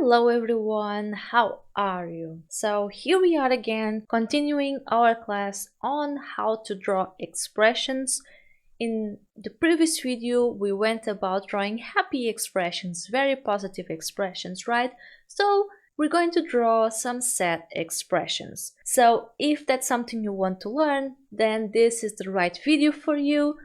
Hello everyone, how are you? So here we are again, continuing our class on how to draw expressions. In the previous video we went about drawing happy expressions, very positive expressions, right? So we're going to draw some sad expressions. So if that's something you want to learn, then this is the right video for you.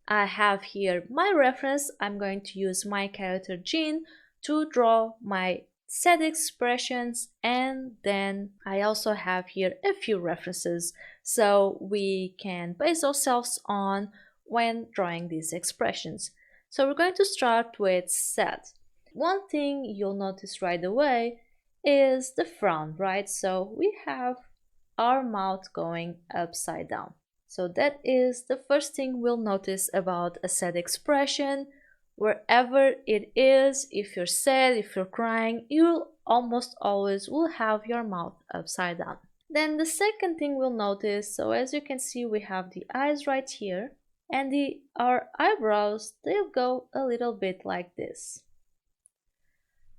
I have here my reference. I'm going to use my character Jean to draw my set expressions, and then I also have here a few references so we can base ourselves on when drawing these expressions. So we're going to start with set. One thing you'll notice right away is the frown, right? So we have our mouth going upside down. So that is the first thing we'll notice about a sad expression. Wherever it is, if you're sad, if you're crying, you almost always will have your mouth upside down. Then the second thing we'll notice, so as you can see, we have the eyes right here, and our eyebrows, they'll go a little bit like this.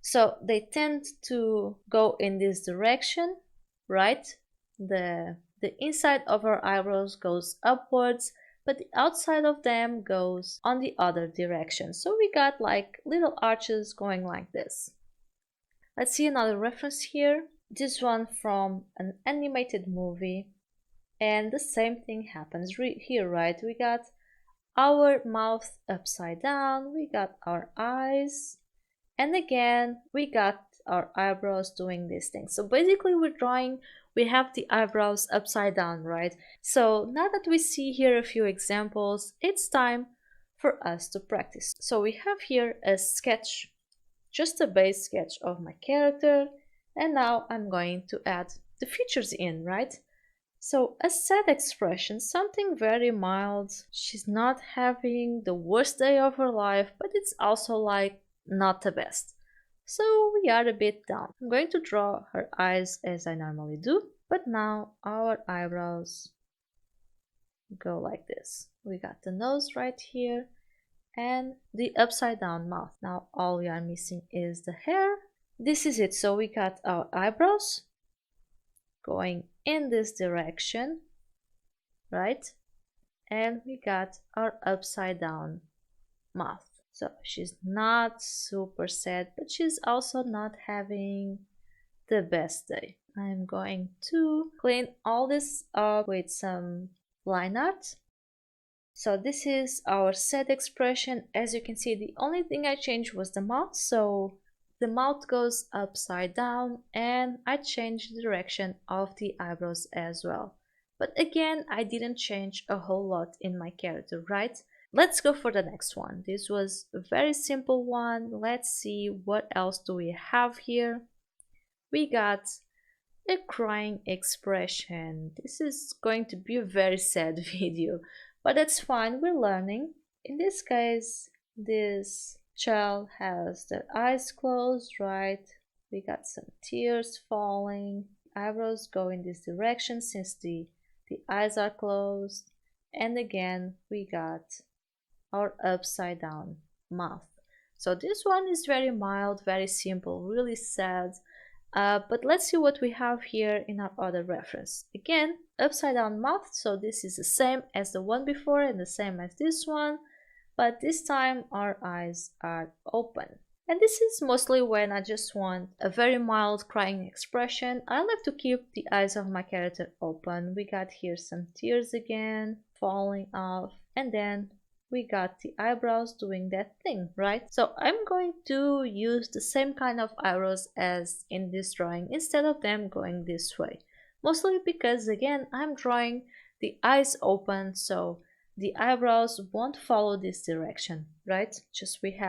So they tend to go in this direction, right? The inside of our eyebrows goes upwards, but the outside of them goes on the other direction. So we got like little arches going like this. Let's see another reference here. This one from an animated movie. And the same thing happens here, right? We got our mouth upside down, we got our eyes, and again, we got our eyebrows doing this thing. So basically we have the eyebrows upside down, right? So now that we see here a few examples, it's time for us to practice. So we have here a sketch, just a base sketch of my character, and now I'm going to add the features in, right? So a sad expression, something very mild. She's not having the worst day of her life, but it's also like not the best. So we are a bit down. I'm going to draw her eyes as I normally do, but now our eyebrows go like this. We got the nose right here and the upside down mouth. Now all we are missing is the hair. This is it. So we got our eyebrows going in this direction, right? And we got our upside down mouth. So she's not super sad, but she's also not having the best day. I'm going to clean all this up with some line art. So this is our sad expression. As you can see, the only thing I changed was the mouth. So the mouth goes upside down, and I changed the direction of the eyebrows as well. But again, I didn't change a whole lot in my character, right? Let's go for the next one. This was a very simple one. Let's see what else do we have here. We got a crying expression. This is going to be a very sad video, but that's fine, we're learning. In this case, this child has their eyes closed, right? We got some tears falling. Eyebrows go in this direction since the eyes are closed. And again, we got our upside down mouth. So this one is very mild, very simple, really sad. But let's see what we have here in our other reference. Again, upside down mouth, so this is the same as the one before and the same as this one, but this time our eyes are open. And this is mostly when I just want a very mild crying expression. I like to keep the eyes of my character open. We got here some tears again falling off, and then we got the eyebrows doing that thing, right? So I'm going to use the same kind of eyebrows as in this drawing instead of them going this way. Mostly because again, I'm drawing the eyes open, so the eyebrows won't follow this direction, right? Just we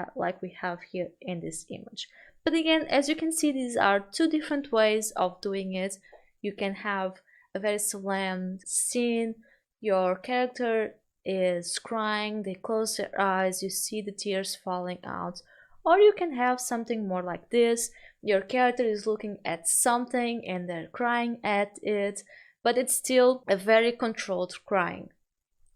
have here in this image. But again, as you can see, these are two different ways of doing it. You can have a very solemn scene, your character is crying, they close their eyes, you see the tears falling out. Or you can have something more like this, your character is looking at something and they're crying at it, but it's still a very controlled crying.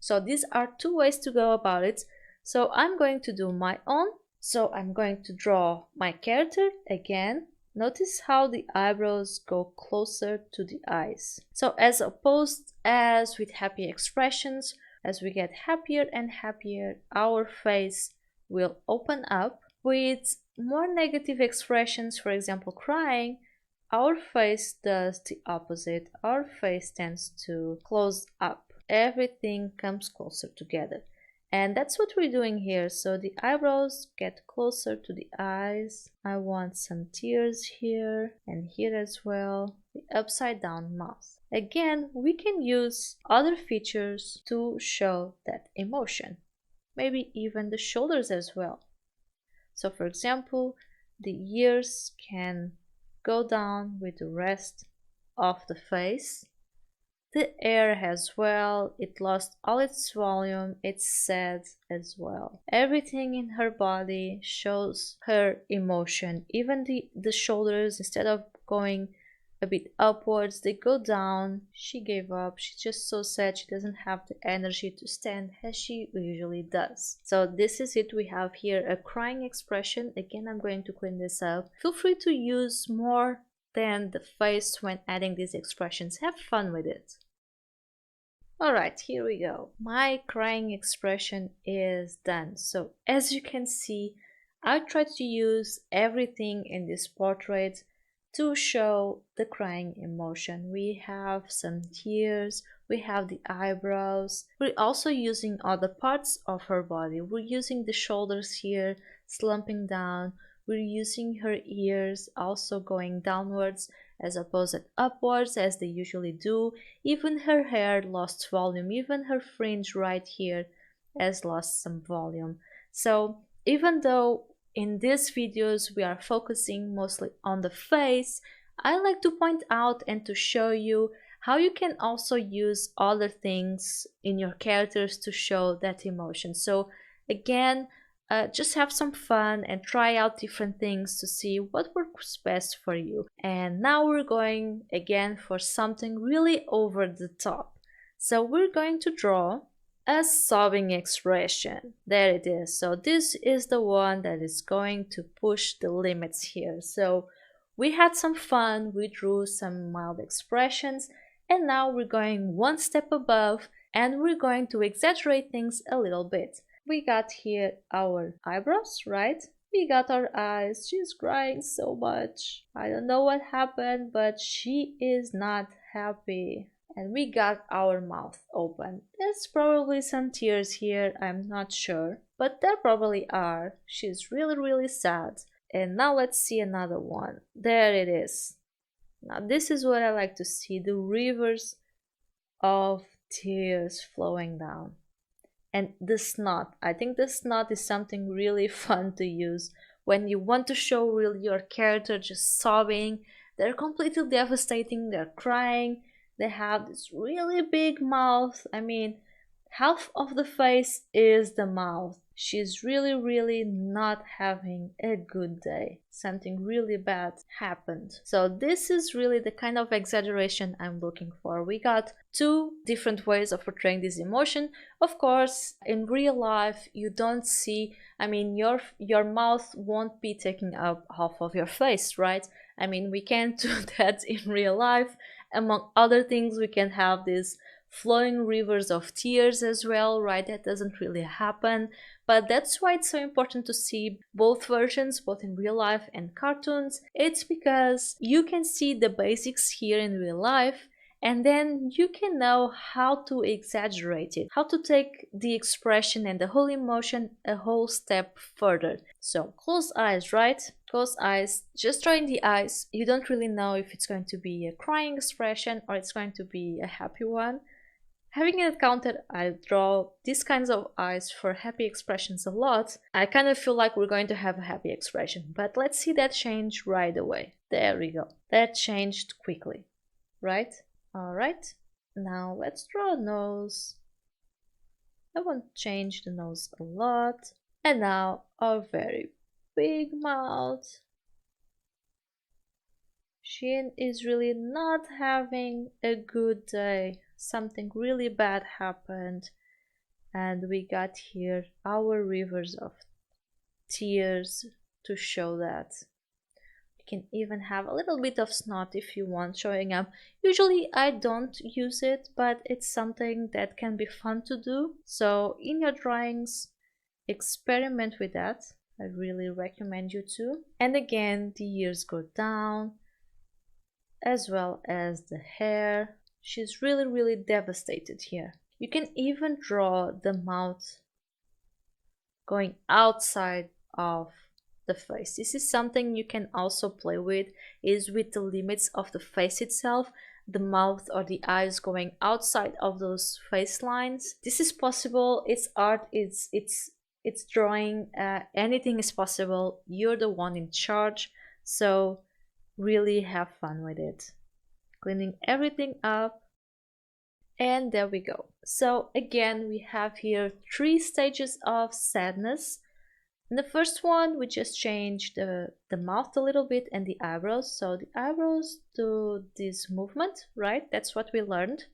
So these are two ways to go about it. So I'm going to do my own. So I'm going to draw my character again Notice how the eyebrows go closer to the eyes. So as opposed as with happy expressions, as we get happier and happier, our face will open up. With more negative expressions, for example crying, our face does the opposite. Our face tends to close up. Everything comes closer together. And that's what we're doing here. So the eyebrows get closer to the eyes. I want some tears here and here as well. The upside down mouth. Again, we can use other features to show that emotion. Maybe even the shoulders as well. So for example, the ears can go down with the rest of the face. The air as well, it lost all its volume, it's sad as well. Everything in her body shows her emotion. Even the shoulders, instead of going a bit upwards, they go down. She gave up. She's just so sad. She doesn't have the energy to stand as she usually does. So this is it. We have here a crying expression. Again, I'm going to clean this up. Feel free to use more than the face when adding these expressions. Have fun with it. Alright, here we go. My crying expression is done. So as you can see, I tried to use everything in this portrait to show the crying emotion. We have some tears, we have the eyebrows. We're also using other parts of her body. We're using the shoulders here, slumping down. We're using her ears also going downwards as opposed to upwards as they usually do. Even her hair lost volume. Even her fringe right here has lost some volume. So even though in these videos we are focusing mostly on the face, I like to point out and to show you how you can also use other things in your characters to show that emotion. So again, just have some fun and try out different things to see what works best for you. And now we're going again for something really over the top. So we're going to draw a sobbing expression. There it is. So this is the one that is going to push the limits here. So we had some fun, we drew some mild expressions, and now we're going one step above and we're going to exaggerate things a little bit. We got here our eyebrows, right? We got our eyes. She's crying so much. I don't know what happened, but she is not happy. And we got our mouth open. There's probably some tears here, I'm not sure. But there probably are. She's really sad. And now let's see another one. There it is. Now this is what I like to see. The rivers of tears flowing down. And the snot. I think the snot is something really fun to use when you want to show really your character just sobbing. They're completely devastating, they're crying, they have this really big mouth. I mean, half of the face is the mouth. She's really not having a good day. Something really bad happened. So this is really the kind of exaggeration I'm looking for. We got two different ways of portraying this emotion. Of course, in real life, you don't see, I mean, your mouth won't be taking up half of your face, right? I mean, we can't do that in real life. Among other things, we can have these flowing rivers of tears as well, right? That doesn't really happen. But that's why it's so important to see both versions, both in real life and cartoons. It's because you can see the basics here in real life, and then you can know how to exaggerate it, how to take the expression and the whole emotion a whole step further. So close eyes, right? Close eyes, just drawing the eyes. You don't really know if it's going to be a crying expression or it's going to be a happy one. Having it counted, I draw these kinds of eyes for happy expressions a lot. I kind of feel like we're going to have a happy expression, but let's see that change right away. There we go. That changed quickly, right? Alright, now let's draw a nose. I won't change the nose a lot. And now a very big mouth. She is really not having a good day. Something really bad happened, and we got here our rivers of tears to show that. can even have a little bit of snot if you want showing up. Usually I don't use it, but it's something that can be fun to do. So in your drawings, experiment with that. I really recommend you to. And again, the ears go down, as well as the hair. She's really devastated here. You can even draw the mouth going outside of the face. This is something you can also play with, is with the limits of the face itself, the mouth or the eyes going outside of those face lines. This is possible. It's art, it's drawing, anything is possible. You're the one in charge, so really have fun with it. Cleaning everything up, and there we go. So again, we have here 3 stages of sadness. In the first one, we just changed the mouth a little bit and the eyebrows. So the eyebrows do this movement, right? That's what we learned.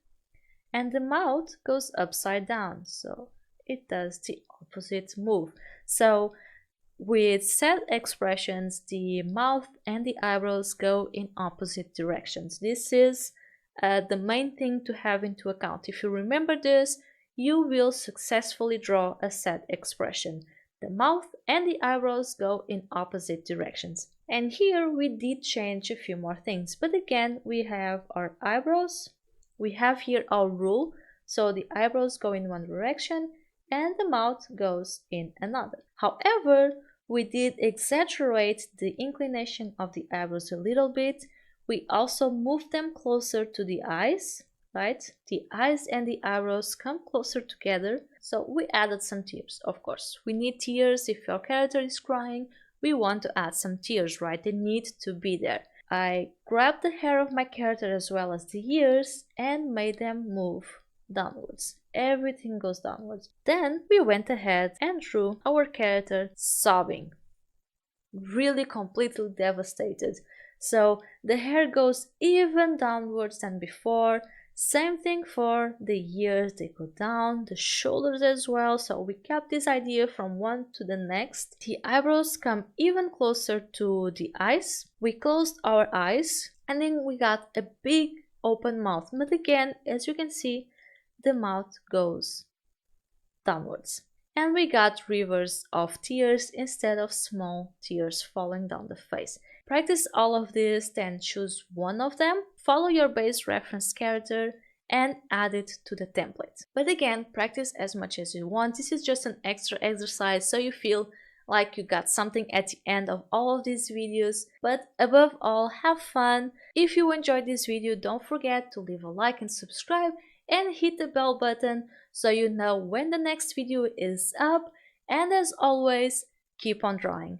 And the mouth goes upside down, so it does the opposite move. So with sad expressions, the mouth and the eyebrows go in opposite directions. This is the main thing to have into account. If you remember this, you will successfully draw a sad expression. The mouth and the eyebrows go in opposite directions. And here we did change a few more things, but again, we have our eyebrows. We have here our rule, so the eyebrows go in one direction and the mouth goes in another. However, we did exaggerate the inclination of the eyebrows a little bit. We also moved them closer to the eyes, right? The eyes and the eyebrows come closer together. So we added some tears, of course. We need tears. If your character is crying, we want to add some tears, right? They need to be there. I grabbed the hair of my character as well as the ears and made them move downwards. Everything goes downwards. Then we went ahead and drew our character sobbing, really completely devastated. So the hair goes even downwards than before. Same thing for the ears, they go down, the shoulders as well. So we kept this idea from one to the next. The eyebrows come even closer to the eyes. We closed our eyes and then we got a big open mouth. But again, as you can see, the mouth goes downwards. And we got rivers of tears instead of small tears falling down the face. Practice all of this, then choose one of them, follow your base reference character, and add it to the template. But again, practice as much as you want. This is just an extra exercise so you feel like you got something at the end of all of these videos. But above all, have fun. If you enjoyed this video, don't forget to leave a like and subscribe and hit the bell button so you know when the next video is up. And as always, keep on drawing.